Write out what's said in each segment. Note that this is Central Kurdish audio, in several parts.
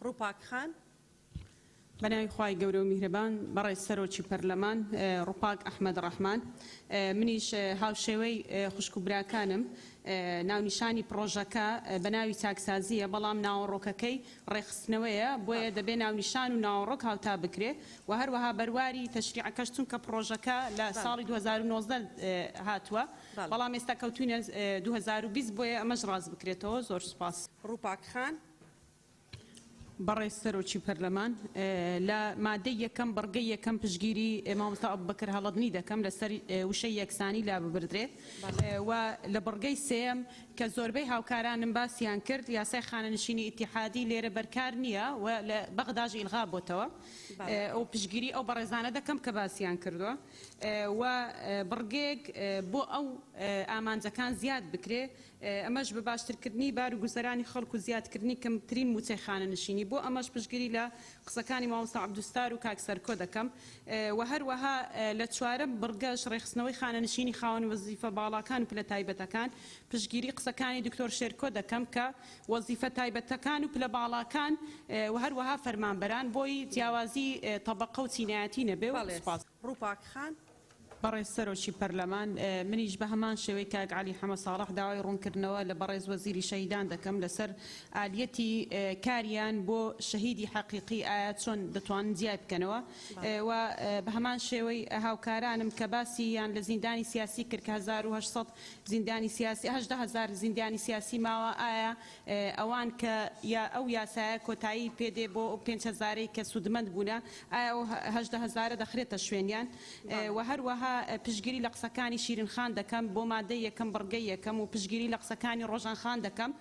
ڕووپاک خان بەناوی خوای گەورە و میهرەبان بەڕێز سەرۆکی پەرلەمان ڕووپاک ئەحمەد ڕەحمان منیش هاوشێوەی خوشک و براکانم ناونیشانی پرۆژەکە بە ناوی چاکسازیە بەڵام ناوەڕۆکەکەی ڕێخستنەوەیە بۆیە دەبێت ناونیشان و ناوەڕۆک هاوتا بکرێ و هەروەها بەرواری تەشریعەکەش چونکە پرۆژەکە لە ساڵی 2019 هاتووە بەڵام ئێستا کەوتوینە 2020 بۆیە ئەمەش ڕاست بکرێتەوە زۆر سوپاس. ڕووپاک خان بەڕێز سەرۆکی پەرلەمان لە مادەی یەکەم بەڕگەی یەکەم پشگیری مامۆستا ئەبوبەکر هەڵەدنی دەکەم لەسەر وشەی یەکسانی لا ببردرێت و لە بەڕگەی سێم کە زۆربەی هاوکارانم باسییان کرد یاسای خانەنشینی ئیتیحادی لێرە بەرکار نییە و لە بەغداژ ئیلغا بۆتەوە ئەو پشگیری ئەو بەڕێزانە دەکەم کە باسییان کردووە و بڕگەیەک بۆ ئەو ئامانجەکان زیاد بکرێ ئەمەش بە باشترکردنی بار و گوزەرانی خەڵک و زیادکردنی کەمترین موچەی خانەنشینی بۆ ئەمەش پشگیری لە قسەکانی مامۆستا عەبدوستار و کاک سەرکۆ دەکەم و هەروەها لە چوارەم بڕگەش ڕێخستنەوەی خانەنشینی خاوەن وەزیفە باڵاکان و پلە تایبەتەکان پشگیری قسەکانی دکتۆر شێرکۆ دەکەم کە وەزیفە تایبەتەکان و پلە باڵاکان و هەروەها فەرمانبەران بۆی جیاوازی تەبەقە و چینایەتی نەبێ و سوپاس. ڕووپاک خان بەڕێز سەرۆکی پەرلەمان منیش بە هەمان شێوەی کاک عەلی حەمە ساڵح داوای ڕوونکردنەوە لە بەڕێز وەزیری شەهیدان دەکەم لەسەر ئالیەتی کاریان بۆ شەهیدی حەقیقی ئایا چۆن دەتوانن جیای بکەنەوە و بە هەمان شێوەی هاوکارانم کە باسییان لە زیندانی سیاسی کرد کە 1800 زیندانی سیاسی 18,000 زیندانی سیاسی ماوە ئایا ئەوان کە یا ئەو یاسایە کۆتایی پێدێ بۆ 5,000 کە سوودمەند بوونە ئایا 18,000 دەخرێتە شوێنیان و هەروەها پشگیری لە قسەکانی شیرینخان دەکەم بۆ مادەی یەکەم بڕگەی یەکەم و پشگیری لە قسەکانی ڕۆژانخان دەکەم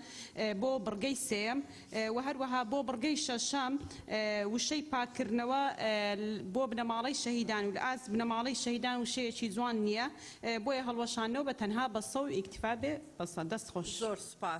بۆ بڕگەی سێم و هەروەها بۆ بڕگەی شەشەم وشەی پاکردنەوە بۆ بنەماڵەی شەهیدان و لە ئاست بنەماڵەی شەهیدان وشەیەکی جوان نییە بۆیە هەڵوەشانەوە بە تەنها بەسە و ئیکتیفا بێ بەسە دەست خۆش. زۆر سوپاس.